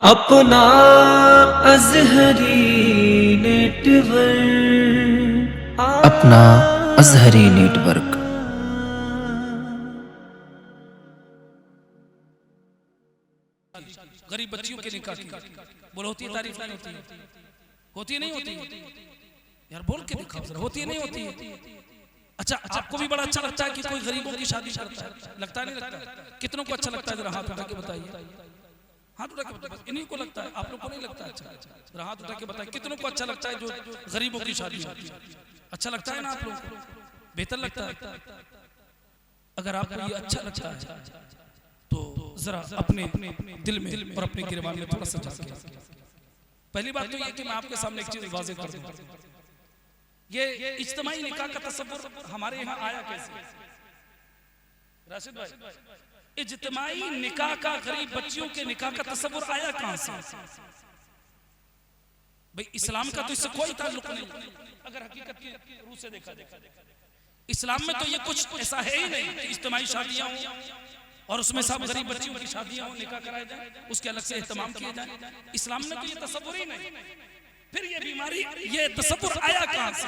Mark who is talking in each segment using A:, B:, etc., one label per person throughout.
A: अपना अज़हरी नेटवर्क
B: अपना अज़हरी नेटवर्क।
C: गरीब बच्चियों के निकाह की बोल होती है तारीफ नहीं होती है? होती है नहीं होती यार बोल के दिखाओ जरा, होती है नहीं होती है? अच्छा आपको भी बड़ा अच्छा लगता है कि कोई गरीबों की शादी करता है? लगता नहीं लगता? कितनों को अच्छा लगता है जरा हाथ उठा के बताइए। हाथ उठा के बताइए, इन्हीं को लगता है, आप लोग को नहीं लगता? अच्छा जरा हाथ उठा के बताइए कितनों को अच्छा लगता है जो गरीबों की शादी होती है? अच्छा लगता है ना आप लोगों को? बेहतर लगता है? अगर आपको ये अच्छा लगता है तो जरा अपने दिल में और अपने गिरबान में थोड़ा सा झांकिए। पहली बात तो ये कि मैं आपके सामने एक चीज वाज़ेह कर दूं, ये इज्तिमाई निकाह का तसव्वुर हमारे यहाँ आया कैसे? राशिद भाई, इज्तिमाई निकाह का गरीब बच्चियों के निकाह का तसव्वुर आया कहां से? भाई इस्लाम का तो इससे कोई ताल्लुक नहीं। अगर हकीकत की रूह से देखा इस्लाम में तो ये कुछ ऐसा है ही नहीं कि इज्तिमाई शादियां हों और उसमें सब गरीब बच्चियों की शादियां हो, निकाह कराए जाए, उसके अलग से एहतमाम किए जाए। इस्लाम में तो ये तसव्वुर ही नहीं। फिर ये बीमारी, ये तसव्वुर आया कहां से?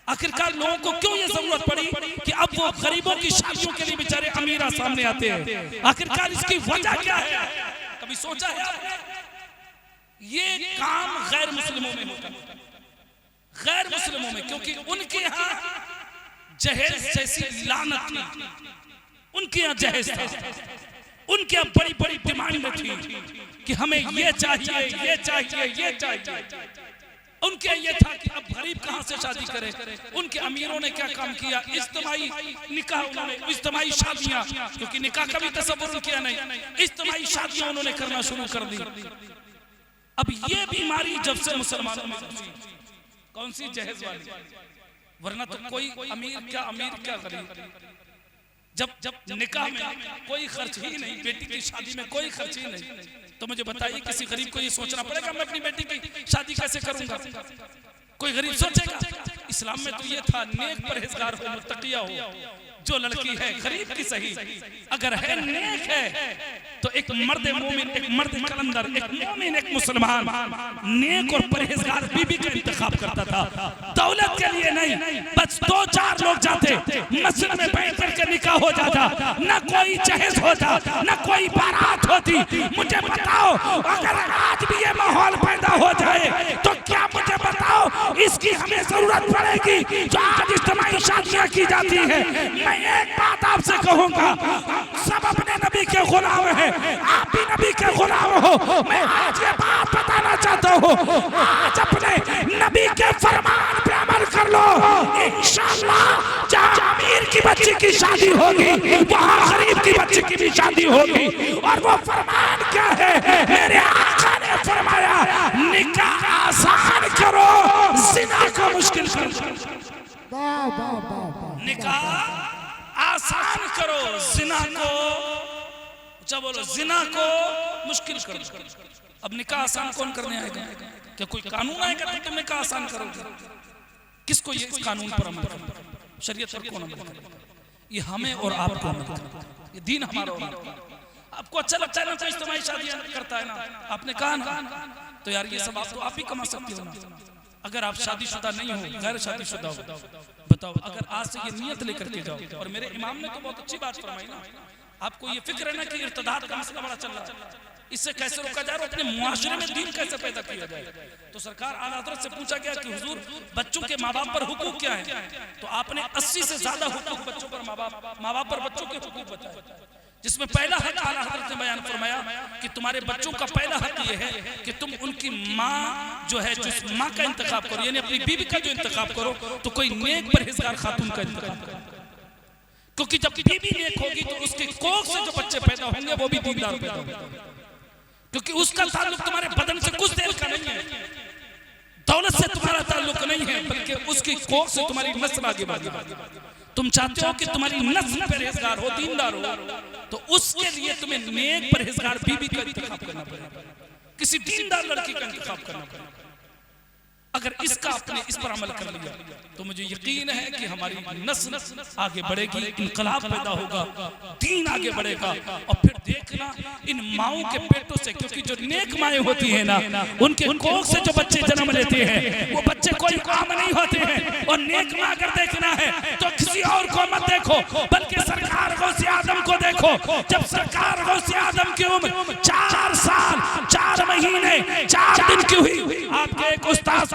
C: आखिरकार लोगों को क्यों ये जरूरत पड़ी कि अब वो गरीबों की शादियों के लिए बेचारे अमीरा सामने आते हैं? आखिरकार इसकी वजह क्या है? कभी सोचा है आपने? ये काम गैर मुस्लिमों में होता है, गैर मुस्लिमों में, क्योंकि उनके यहाँ जहेज जैसी लानत थी, उनके यहाँ जहेज था, उनके यहाँ बड़ी बड़ी डिमांड थी कि हमें ये चाहिए, ये चाहिए, ये चाहिए। उनके ये था कि अब गरीब कहां से शादी करें। उनके अमीरों ने क्या काम किया? इज्तिमाई निकाह, उन्होंने इज्तिमाई शादियां, क्योंकि निकाह का भी तसव्वुर किया नहीं, इज्तिमाई शादियां उन्होंने करना शुरू कर दी। अब ये बीमारी जब से मुसलमानों में हुई, कौन सी जहेज वाली? वरना तो कोई अमीर क्या गरीब, जब निकाह में कोई खर्च ही नहीं, बेटी की शादी में कोई खर्च ही नहीं, तो मुझे बताइए किसी गरीब को ये सोचना पड़ेगा मैं अपनी बेटी की शादी कैसे करूंगा? कोई गरीब सोचेगा? इस्लाम में तो ये था नेक परहेजगार हो, मुत्तकिया हो, जो लड़की है गरीब की सही, अगर है नेक है तो एक मर्द मोमिन, एक मर्द कलंदर, एक मोमिन, एक मुसलमान नेक और परहेजगार बीबी का इंतखाब करता था। दौलत के लिए नहीं, बस 2-4 लोग जाते, मस्जिद में बैठ कर निकाह हो जाता, न कोई जहेज होता, न कोई बारात होती। मुझे बताओ अगर आज भी ये माहौल पैदा हो जाए तो क्या, मुझे बताओ, इसकी हमें जरूरत पड़ेगी जो आज इज्तिमाई शादियां की जाती है? मैं एक बात आपसे कहूंगा, सब अपने नबी के गुलाम हैं, आप भी नबी के गुलाम हो। मैं आज ये बात बताना चाहता हूँ, आज अपने नबी के फरमान पे अमल कर लो, इंशाअल्लाह जहाँ अमीर की बच्ची की शादी होगी वहाँ गरीब की बच्ची की भी शादी होगी। और वो फरमान क्या है? मेरे आका ने फरमाया, निकाह आसान करो, ज़िना को मुश्किल करो। निकाह आसान करो, ज़िना को, अच्छा बोलो, ज़िना को मुश्किल करो। अब निकाह आसान कौन करने आएगा? क्या कोई कानून आएगा तो तुम निकाह आसान करोगे? किसको ये इस कानून पर अमल करना? शरीयत पर कौन अमल करेगा? ये हमें और आपको अमल करना, ये दीन हमारा और आपका। आपको अच्छा लगता है ना कोई इज्तिमाई शादियां करता है ना, आपने कहा ना, तो यार ये सब आप भी कमा सकते हो ना। अगर आप शादीशुदा नहीं हो, गैर शादीशुदा हो, बताओ, अगर आज से ये नियत लेकर के जाओ, और मेरे इमाम ने तो बहुत अच्छी बात फरमाई ना, आपको ये फिक्र है ना कि इर्तिदाद का मसला बड़ा चल रहा है, इससे कैसे रोका जाए और अपने मुआशरे में दीन कैसे पैदा किया जाए। तो सरकार आला हज़रत से पूछा गया कि हुजूर बच्चों के माँ बाप पर हुकूक क्या है? तो आपने 80 से ज्यादा हुकूक बच्चों पर माँ बाप पर बच्चों के हुकूक बताए, जिसमें पहला हक आला हज़रत ने बयान फरमाया कि तुम्हारे बच्चों का पहला हक ये है कि तुम उनकी माँ जो है, जिस माँ का इंतखाब करो, यानी अपनी बीवी का जो इंतखाब करो, तो कोई नेक परहेजगार खातून का इंतखाब करो, क्योंकि जब बीवी नेक होगी तो उसके कोख से जो बच्चे पैदा होंगे वो भी दीनदार पैदा होंगे, क्योंकि उसका ताल्लुक तुम्हारे बदन से कुछ देर का नहीं है, दौलत से तुम्हारा ताल्लुक नहीं है, बल्कि उसकी कोख से तुम्हारी नस्ल आगे बढ़ेगी। तुम चाहते हो कि तुम्हारी नस्ल परहेजगार हो, दीनदार हो, तो उसके लिए तुम्हें नेक परहेजगार बीबी का इंतखाब करना पड़ेगा, किसी दीनदार लड़की का इंतखाब करना पड़ेगा। अगर इसका अपने इस पर अमल कर लिया तो मुझे यकीन है कि हमारी नस्ल आगे बढ़ेगी, इनकलाब पैदा होगा, दीन आगे बढ़ेगा। और फिर देखना इन माओं के पेटों से, क्योंकि जो नेक माएँ होती हैं ना, उनके कोख से जो बच्चे जन्म लेते हैं वो बच्चे कोई काम नहीं होते हैं। और नेक माँ अगर देखना है तो किसी और को मत देखो, बल्कि सरकार गौसे आजम को देखो। जब सरकार गौसे आजम की उम्र 4 साल 4 महीने 4 दिन की हुई, आपके एक उस्ताद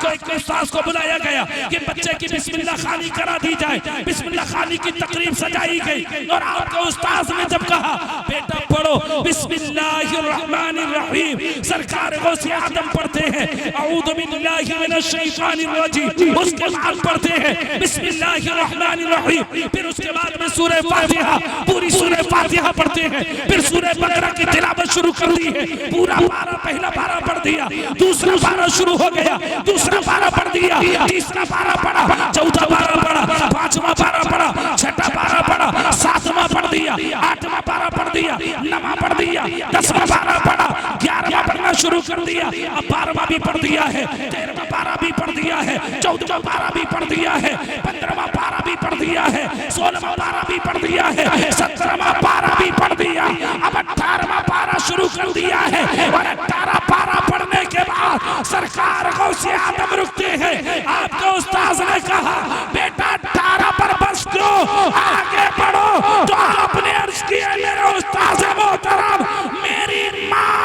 C: को बुलाया गया कि बच्चे की बिस्मिल्लाह खानी करा दी जाए। बिस्मिल्लाह खानी की तकरीब सजाई गई और आपके उस्ताद ने जब कहा बेटा पढ़ो बिस्मिल्लाहिर्रहमानिर्रहीम, सरकार गौसे आदम पढ़ते हैं अऊज़ु बिल्लाहि मिनश शैतानिर रजीम, उसके बाद पढ़ते हैं बिस्मिल्लाहिर्रहमानिर्रहीम, फिर उसके बाद में सूरह फातिहा, पूरी सूरह फातिहा पढ़ते हैं। फिर सूरह बकरा की तिलावत शुरू कर दी है। पूरा पारा, पहला पारा पढ़ दिया, दूसरा पारा शुरू हो गया, दूसरा पारा पढ़ दिया, तीसरा पारा पढ़ा, चौथा पारा पढ़ा, पांचवा पारा पढ़ा, छठा पारा पढ़ा, सातवां पढ़ दिया, आठवां पारा पढ़ दिया, नवां पढ़ दिया, 10वां पारा पढ़ा, 11वां पढ़ना शुरू कर दिया, अब 12वां भी पढ़ दिया है, 13वां पारा भी पढ़ दिया है, 14वां पारा भी पढ़ दिया है, 15वां पारा भी पढ़ दिया है, 16वां पारा भी पढ़ दिया है, 17वां पारा भी पढ़ दिया, अब 18वां पारा शुरू कर दिया है। और 18 पारा पढ़ने के बाद सरकार गौसे आदम रुकते हैं। आपके उस्ताद ने कहा बेटा 18 पर बस करो, आगे बढ़ो। तो आपने अर्ज किया मेरे उस्ताद मोहतरम, मेरी माँ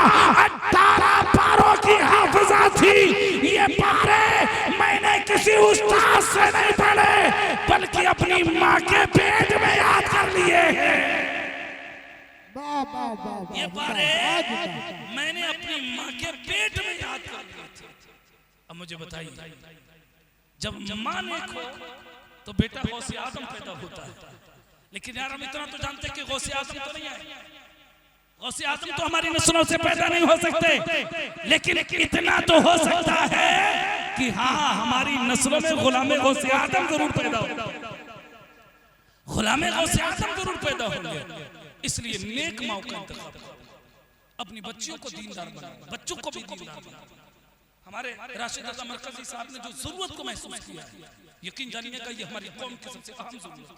C: 18 पारों की हाफिजा थी। ये पारे मैंने किसी उस्ताद से नहीं पढ़े, बल्कि अपनी माँ के पेट में याद कर लिए हैं। ये पारे मैंने अपनी माँ के पेट में याद कर लिए थे। अब मुझे बताइए, जब माँ ने खो तो बेटा गौसे आदम पैदा होता है। लेकिन यार हम इतना तो जानते हैं कि गौसे आदम तो नहीं आए, गौसे आदम तो हमारी नस्लों से पैदा नहीं हो सकते। लेकिन इतना तो हो सकता है कि हाँ, हमारी नस्लों में गुलाम गौसे आदम जरूर पैदा हो, गुलाम गौसे आदम जरूर पैदा होंगे। इसलिए नेक माँ का इंतखाब, अपनी बच्चियों को दीनदार बनाओ, बच्चों को भी दीनदार बनाओ। हमारे राशिद रज़ा मरकज़ी साहब ने जो जरूरत को महसूस किया है, यकीन जानिए का ये हमारी कौम की सबसे अहम जरूरत है,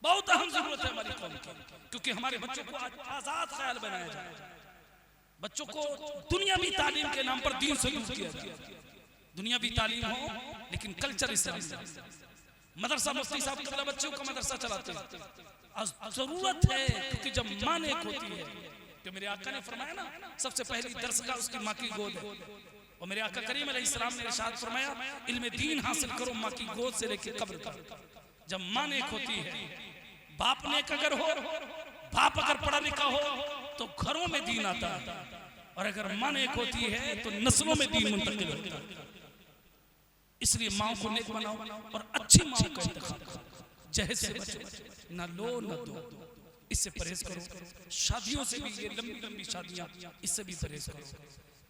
C: बहुत अहम जरूरत है हमारी कौम की। क्योंकि हमारे बच्चों को आज आजाद ख्याल बनाया जाए, बच्चों को दुनियावी तालीम के नाम पर दीन से यूज किया जाए। दुनियावी तालीम हो लेकिन कल्चर इस्लामी। मदरसा मुफ्ती साहब कबला बच्चों का मदरसा चलाते हैं। जरूरत है, क्योंकि जब माँ नेक होती है, कि मेरे आका ने फरमाया ना, सबसे पहली दरसगाह उसकी माँ की गोद है। और मेरे आका करीम अलैहिस्सलाम ने इरशाद फरमाया इल्म दीन हासिल करो माँ की गोद से लेकर कब्र तक। जब माँ नेक होती है, बाप नेक अगर हो, बाप अगर पढ़ा लिखा हो तो घरों में दीन आता है। और अगर माँ नेक होती है तो नस्लों में दीन मुंतकिल होता है। इसलिए माँ को नेक बनाओ और अच्छी माँ का इंतखाब करो। जहेज से बचो, ना लो ना दो, इससे परहेज करो। शादियों से भी, ये लंबी लंबी शादियां, इससे भी परहेज करो।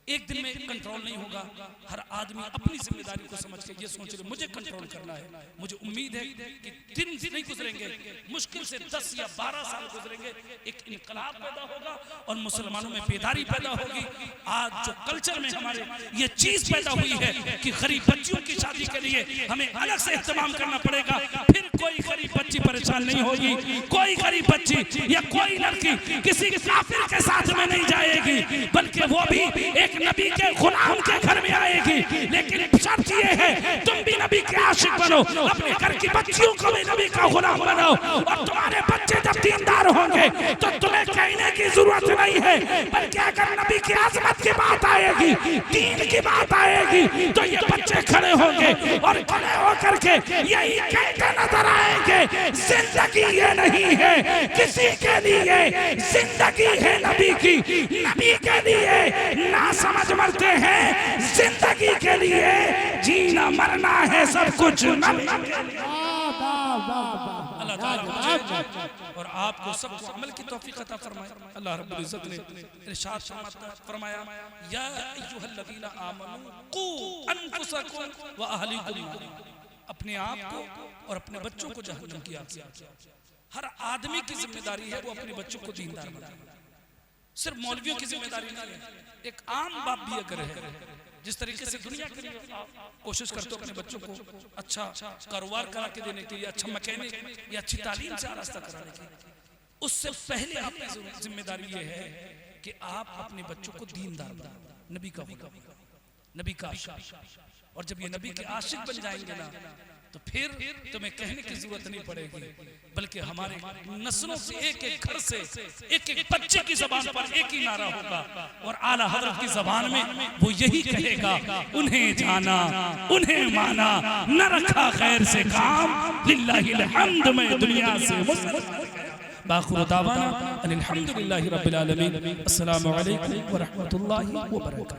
C: एक दिन में कंट्रोल नहीं होगा। हर आदमी अपनी जिम्मेदारी को समझ के ये सोच ले मुझे कंट्रोल करना है। मुझे उम्मीद है कि दिन नहीं गुजरेंगे, मुश्किल से 10 या 12 साल गुजरेंगे, एक इनकलाब पैदा होगा और मुसलमानों में बेदारी पैदा होगी। आज जो कल्चर में हमारे ये चीज पैदा हुई है कि गरीब बच्चियों की शादी के लिए हमें अलग से एहतमाम करना पड़ेगा, फिर कोई गरीब बच्ची परेशान नहीं होगी, कोई गरीब बच्ची या कोई लड़की किसी काफिर के साथ में नहीं जाएगी, बल्कि वो भी एक नबी के गुलाम के घर में आएगी। लेकिन शर्त ये है तुम भी नबी के आशिक बनो, अपने घर की बच्चियों को भी नबी का गुलाम बनाओ। और तुम्हारे बच्चे जब दीनदार होंगे तो तुम्हें कहने की जरूरत नहीं है, बल्कि अगर नबी की आज़मत की बात आएगी, दीन की बात आएगी, तो ये बच्चे खड़े होंगे और खड़े होकर के यही कहते नजर आएंगे जिंदगी ये नहीं है किसी के लिए, जिंदगी है नबी की, नबी के लिए ना समझ मरते हैं, जिंदगी के लिए जीना मरना है सब कुछ नबी के लिए। अल्लाह ताला और आपको सबको अमल की तौफीक अता फरमाए। अल्लाह रब्बुल इज्जत ने इरशाद फरमाया या अय्युहल्लज़ीना आमनू कू अनफुसकुम व अहलीकुम, अपने आप को और अपने बच्चों को जहन्नम की आग से। हर आदमी की जिम्मेदारी है वो अपने बच्चों को दीनदार बनाए, सिर्फ मौलवियों की जिम्मेदारी नहीं है। एक आम बाप भी अगर है जिस तरीके से दुनिया के लिए आप कोशिश करते हो अपने बच्चों को अच्छा कारोबार करा के देने के लिए, अच्छा मैकेनिक या अच्छी तालीम से रास्ता कराने के लिए, उससे पहले आपकी जिम्मेदारी ये है कि आप अपने बच्चों को दीनदार बनाओ, नबी का हुक्म, नबी का आशिक। और जब ये नबी के आशिक बन जाएंगे ना, तो फिर तुम्हें कहने की जरूरत नहीं पड़ेगी, बल्कि हमारे नस्लों से एक एक घर से एक एक बच्चे की जबान पर एक ही नारा होगा, और आला हज़रत की जबान में वो यही कहेगा, उन्हें जाना उन्हें माना, न रखा खैर से काम, लिल्लाहिल हम्द में दुनिया से बाखुर दावाना अनिल हम्दुलिल्लाहि रब्बिल आलमीन। अस्सलामु अलैकुम व रहमतुल्लाहि व बरकातहू।